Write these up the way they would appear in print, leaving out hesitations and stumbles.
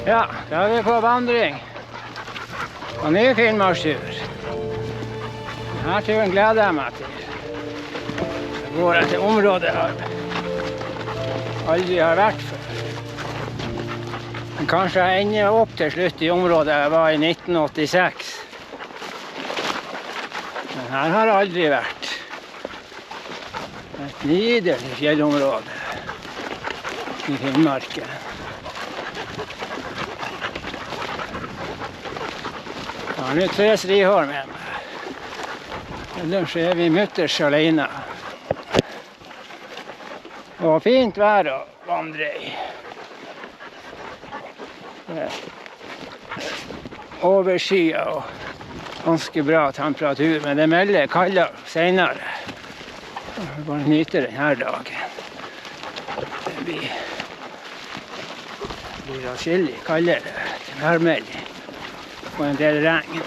Ja, da er vi på vandring. Og ny Finnmarkstur. Denne turen gleder jeg meg til. Jeg går etter området jeg aldri har vært før. Men kanskje jeg ender opp til slutt i området jeg var i 1986. Men her har jeg aldri vært. Et nydelig fjellområde i Finnmarken. Jeg har nå 3 strihår med meg. Ellers er vi mutters alene. Og fint vær å vandre i. Overskya og ganske bra temperatur, men det melder kaldere senere. Jeg bare nyter denne dagen. Det blir atskillig kaldere til værmelding. Og en del regn.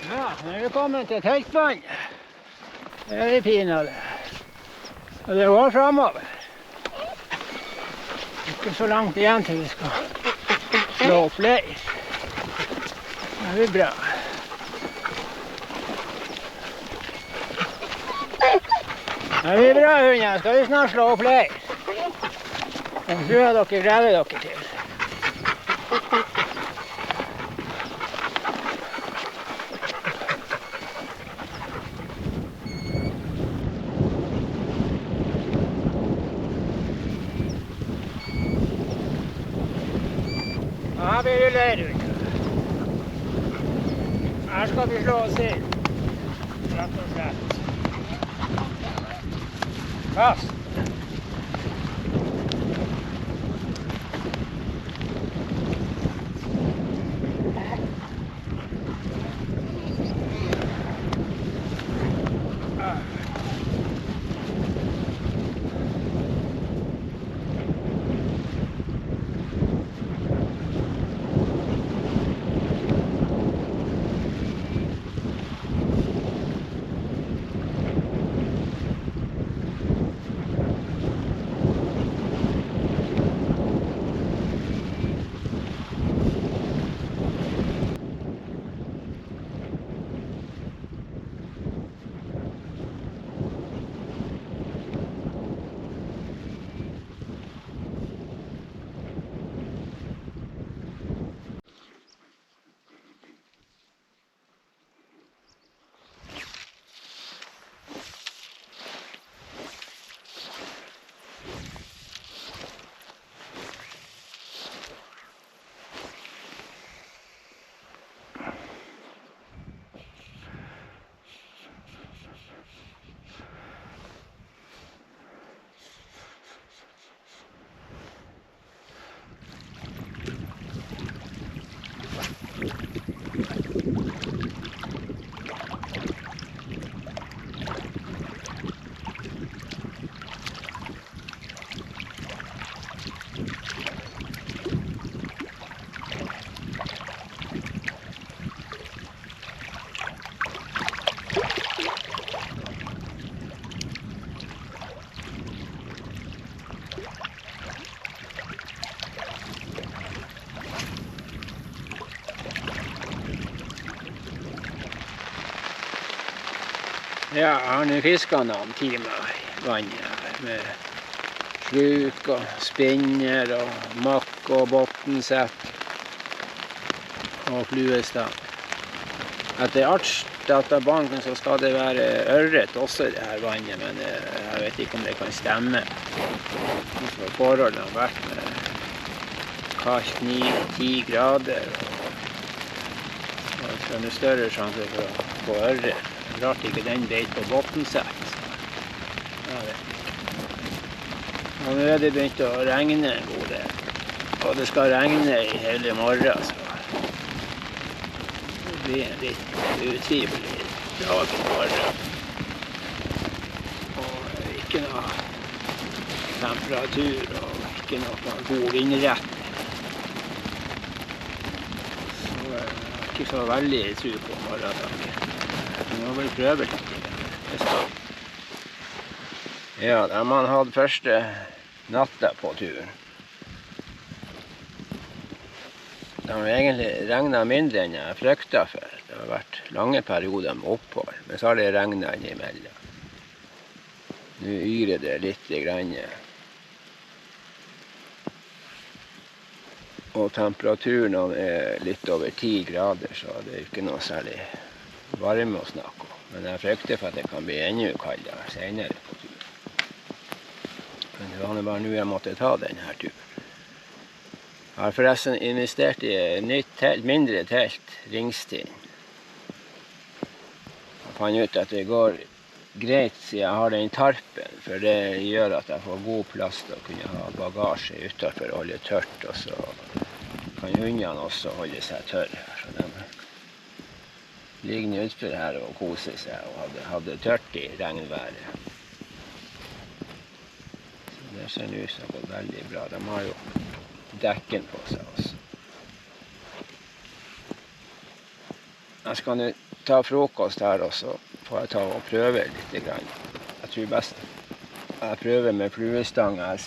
Ja, nå er vi kommet til teltvann. Det er vi pinadø. Og det går fremover. Ikke så langt igjen til vi skal slå opp leir. Det blir bra. Det blir bra, hunder. Skal vi snart slå opp leir? Jeg tror jeg dere gleder dere til. Her blir det leir ute. Her skal vi slå oss inn. Rett og slett. Fast. Ja, jeg har nå fisket noen timer i vannet her, med sluk og spinner og makk og bottensett og fluestang. Etter artsdatabanken så skal det være ørret også i det her vannet, men jeg vet ikke om det kan stemme. For forholdene har vært med kaldt 9-10 grader, og så er det større sjanse for å få ørret. Rart ikke den beit på bottensett. Jeg vet ikke. Og nå er det begynt å regne en god del. Og det skal regne i hele morgen, så det blir en litt utrivelig dag i morgen. Og ikke noe temperatur og ikke noe god vindretning. Så jeg har ikke så veldig tro på morgendagen. Vi må vel prøve litt. Ja, da man hadde første natta på turen. Det har egentlig regnet mindre enn jeg fryktet for. Det har vært lange perioder med opphold, men så har det regnet innimellom. Nå yrer det litt grann. Og temperaturen er litt over 10 grader, så det er ikke noe særlig varme å snakke om, men jeg frykter for at det kan bli enda kaldere senere på turen. Men det var det bare nå jeg måtte ta denne turen. Jeg har forresten investert i et nytt telt, mindre telt, Ringstind. Jeg fant ut at det går greit siden jeg har den tarpen, for det gjør at jeg får god plass til å kunne ha bagasje utenfor og holde tørt, og så kan hundene også holde seg tørre. Så de ligger utfor her og koser seg og hadde tørt i regnværet. Så det ser ut som det går veldig bra. De har jo dekken på seg også. Jeg skal nå ta frokost her, og så får jeg ta og prøve litt grann. Jeg tror best jeg prøver med fluestang. Jeg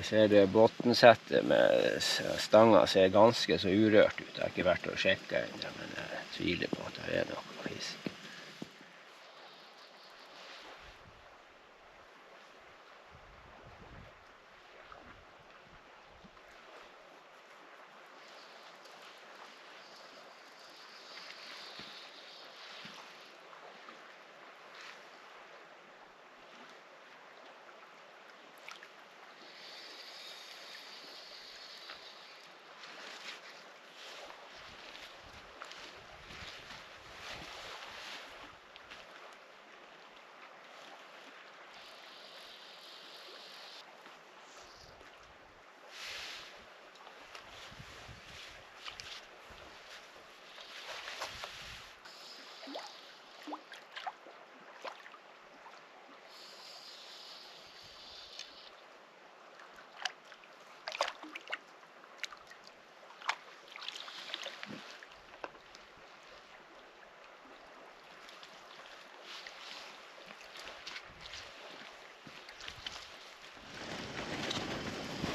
ser det bottensettet med stanga ser ganske så urørt ut. Jeg har ikke vært og sjekket ennå, men jeg tviler på at det er noe fisk.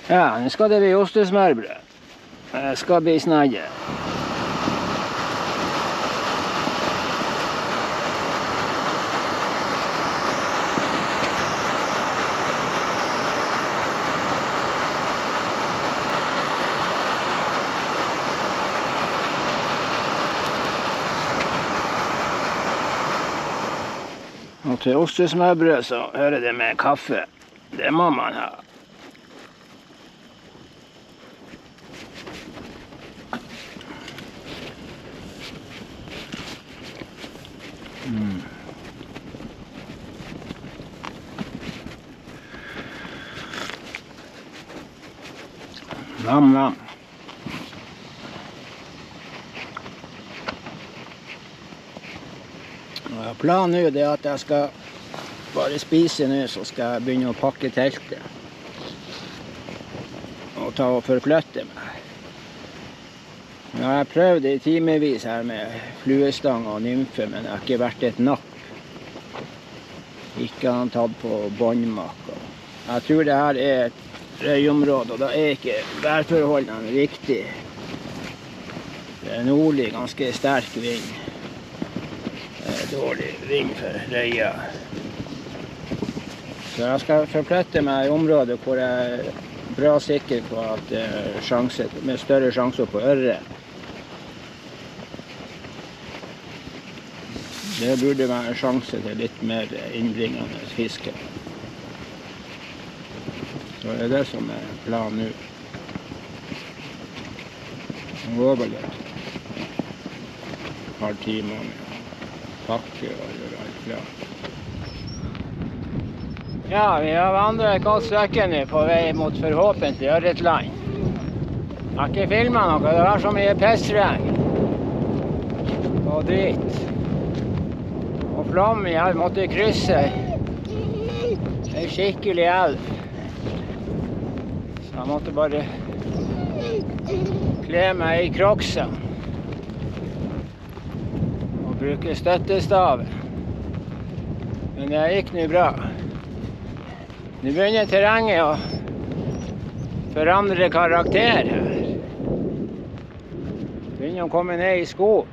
Ja, nå skal det bli ostesmørbrød. Det skal bli snadje. Og til ostesmørbrød så hører det med kaffe. Det må man ha. Nam. Planen nå er at jeg skal bare spise nå, så skal jeg begynne å pakke teltet. Og ta og forflytte meg. Nå har jeg prøvd i timevis her med fluestang og nymfe, men det har ikke vært et napp. Ikke han tatt på båndmak. Jeg tror det her er et røyområde, og da er ikke værforholdene riktig. Det er nordlig, ganske sterk vind. dårlig vind for røya. Så jeg skal forflytte meg i området hvor jeg er bra sikker på at det er med større sjanser på ørre. Det burde være en sjanse til litt mer innbringende fiske. Så det er det som er planen nå. Det går vel et par timer med pakke og gjøre alt klart. Ja, vi har vandret et godt stykke nå på vei mot forhåpentlig ørretland. Jeg har ikke filmet noe, det var så mye pissregn og drit. Og flom, jeg måtte krysse en skikkelig elv. Så jeg måtte bare kle meg i kroksen og bruke støttestaven. Men det gikk nå bra. Nå begynner terrenget å forandre karakter her. Begynner å komme ned i skog.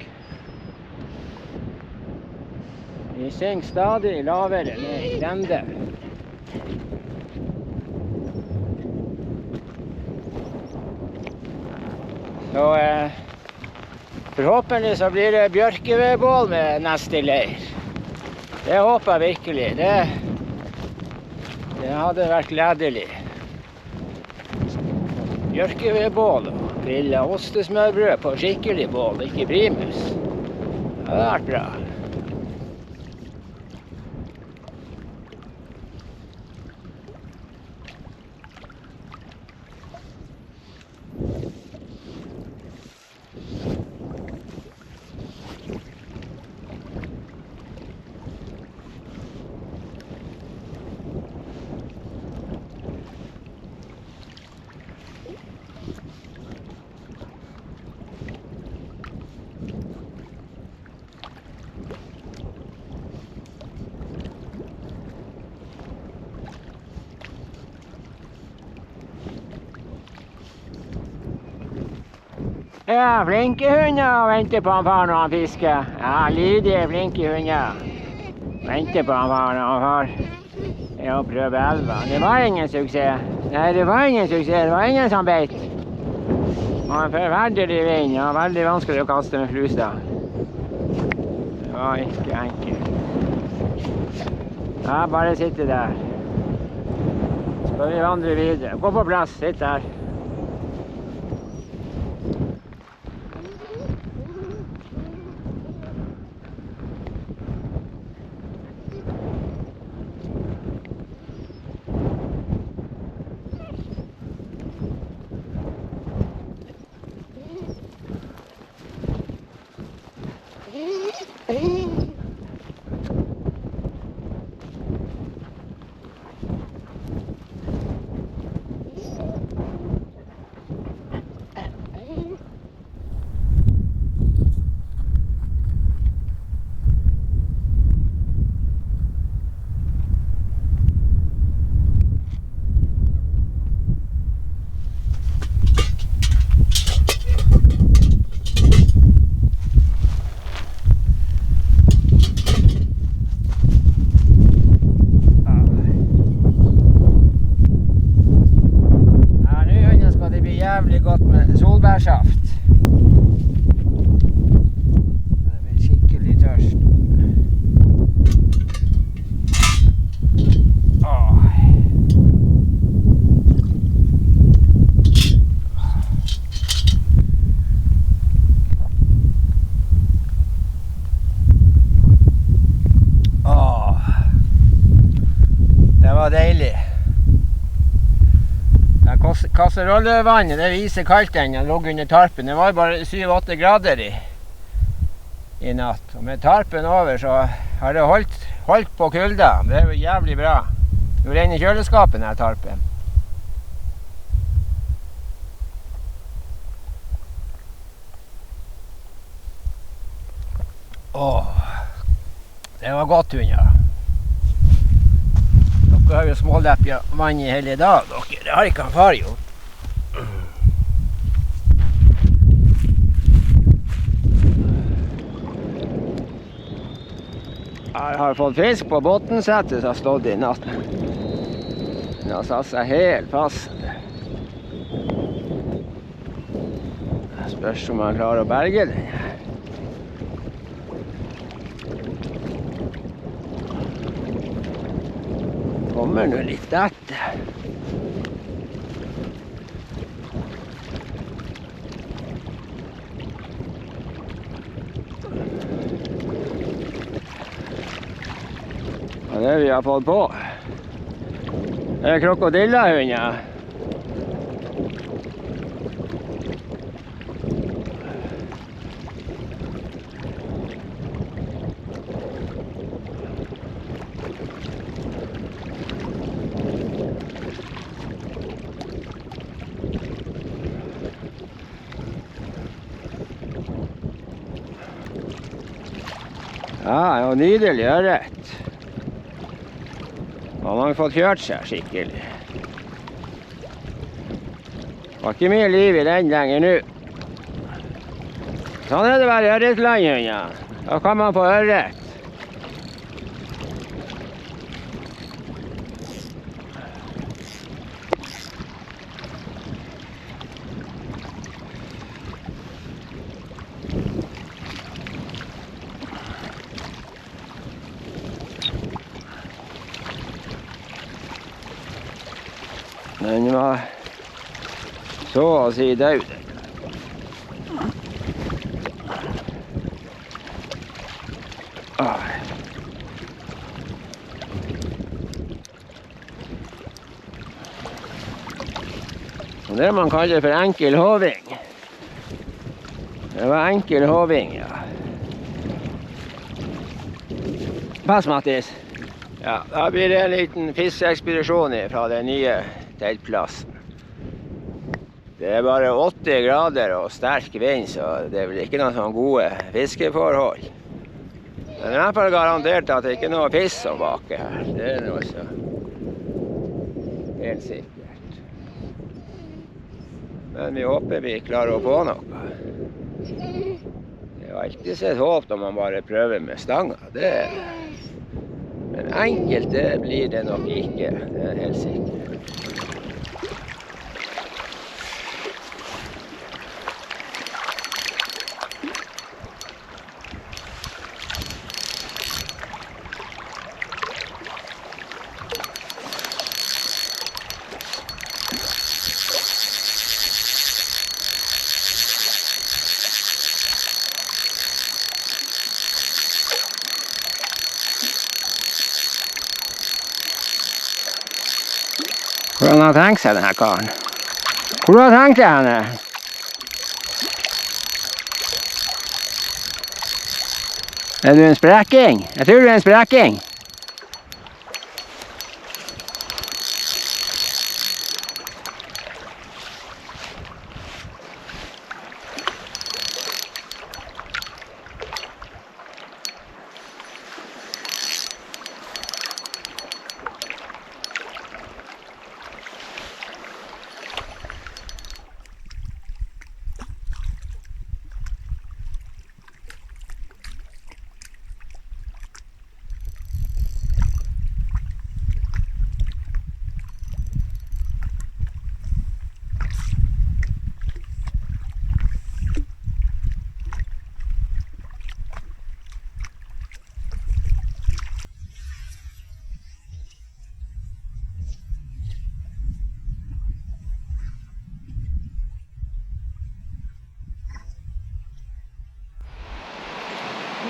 Vi synker stadig lavere ned i grende. Så forhåpentlig så blir det bjørkevedbål med neste leir. Det håper jeg virkelig. Det hadde vært gledelig. Bjørkevedbål og grilla ostesmørbrød på skikkelig bål, ikke primus. Det hadde vært bra. Ja, flinke hunder venter på han far når han fisker. Ja, lydige, flinke hunder. Venter på han far når han far. Ja, prøve elva. Det var ingen suksess. Nei, det var ingen suksess. Det var ingen som beit. Det var en forferdelig vind. Det var veldig vanskelig å kaste med flusa. Det var ikke enkelt. Ja, bare sitte der. Skal vi vandre videre. Gå på plass, sitt der. Jævlig godt med solbærsaft. Det blir skikkelig tørst. Det var deilig. Kasserollevannet, det viser kaldt ennå. Det lå under tarpen. Det var bare 7-8 grader i natt. Og med tarpen over så har det holdt på kulda. Det er jo jævlig bra. Det er ren i kjøleskapet denne tarpen. Det var godt hunder. Dere har jo småleppja vann i hele dag, dere. Det har ikke han far gjort. Jeg har fått fisk på bottensettet som har stått i natt. Den har satt seg helt fast. Det spørs om man klarer å berge den. Kommer nå litt etter. Det vi har fått på. Det er krokodillehunder. Ja, det er jo nydelig ørret. Han har fått kjørt seg skikkelig. Det var ikke mye liv i den lenger nå. Sånn er det bare i ørretlandet, ja. Da kan man få ørret. Den var så å si død. Det man kaller for enkel hoving. Det var enkel hoving, ja. Pass, Mattis. Ja, da blir det en liten fiskeekspedisjon fra den nye teltplassen. Det er bare 80 grader og sterk vind, så det er vel ikke noen sånn gode fiskeforhold. Men det er i hvert fall garantert at det ikke er noe fisk som baker her. Det er noe så helt sikkert. Men vi håper vi klarer å få noe. Det er alltid et håp når man bare prøver med stanga. Det er det. Men enkelt det blir det nok ikke, det er helt sikkert. Hvordan har han tenkt seg denne karen? Hvor har han tenkt det henne? Er du en sprekking? Jeg tror du er en sprekking.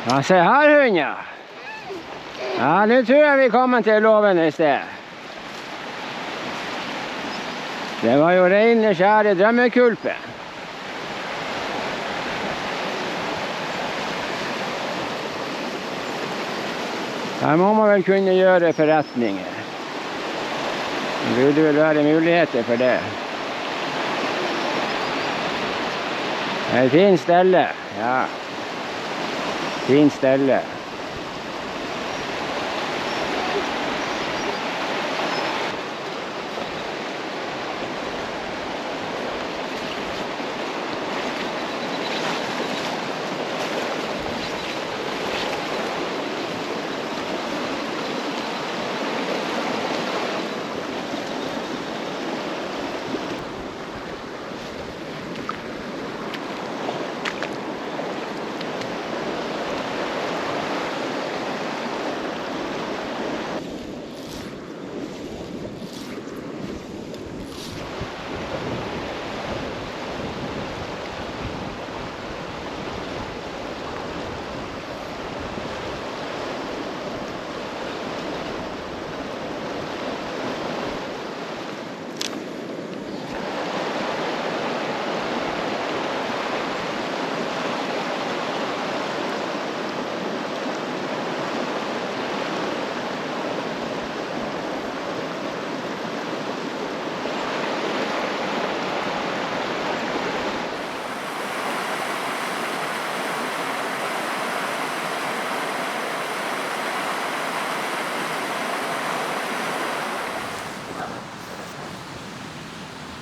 Ja, se her, hunder. Ja, nå tror jeg vi kommer til låven i sted. Det var jo rene skjære drømmekulpen. Her må man vel kunne gjøre forretninger. Det burde vel være muligheter for det. Det er et fint stelle, ja. Fint stelle.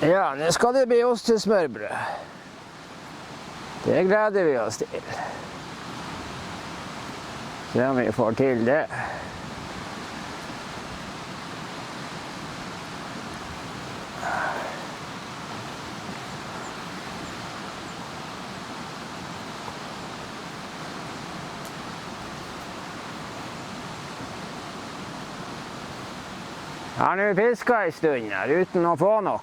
Ja, nå skal det bli ostesmørbrød. Det gleder vi oss til. Se om vi får til det. Jeg har nå fisket en stund her, uten å få noe.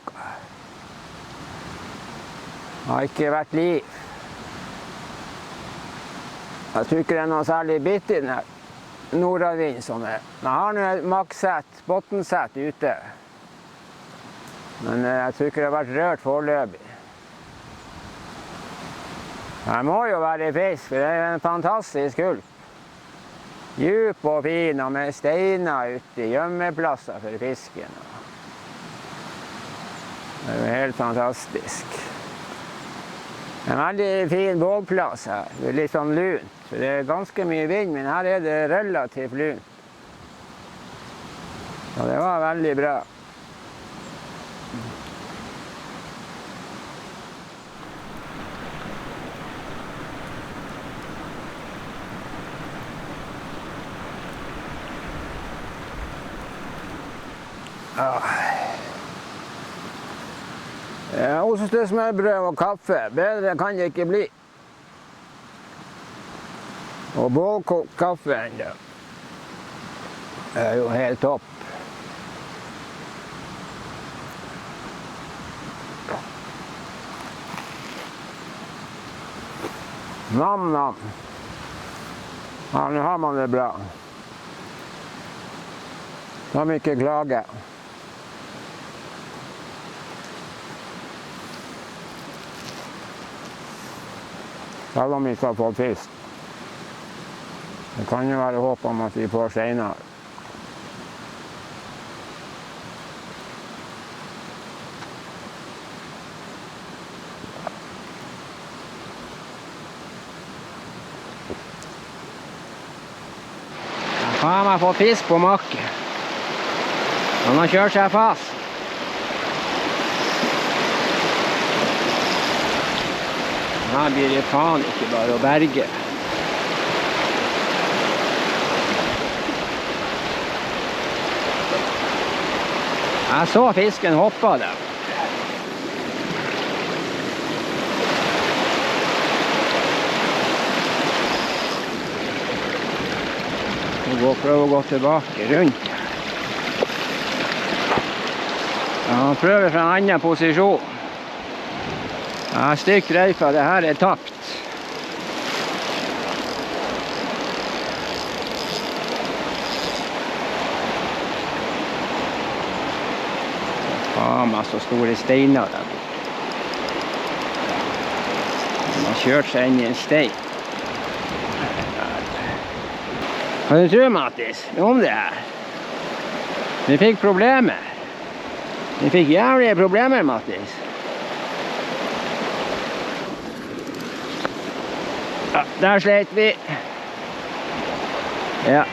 Det har ikke vært liv. Jeg tror ikke det er noe særlig bitt i denne nordavind som er. Jeg har nå et makssett, bottensett ute. Men jeg tror ikke det har vært rørt foreløpig. Det må jo være fisk, for det er en fantastisk hulp. Djup og fin, og med steiner ute i gjemmeplasser for fisken. Det er jo helt fantastisk. Det er en veldig fin bålplass her. Det er litt sånn lunt. Det er ganske mye vind, men her er det relativt lunt. Så det var veldig bra. Ostesmørbrød og kaffe, bedre kan det ikke bli. Og bålkokt kaffe enda. Det er jo helt topp. Nam-nam. Ja, nå har man det bra. Kan vi ikke klage. Selv om vi skal få fisk. Det kan jo være håp om at vi får senere. Jeg har meg fått fisk på makke. Han har kjørt seg fast. Her blir det faen ikke bare å berge. Jeg så fisken hoppa der. Prøve å gå tilbake rundt. Ja, han prøver fra en annen posisjon. Jeg er stygt redd for at det her er tapt. Faen meg så store steiner der borte. Han har kjørt seg inn i en stein. Hva du tror, Mattis, om det her? Vi fikk problemer. Vi fikk jævlige problemer, Mattis. Ja, der slet vi. Ja.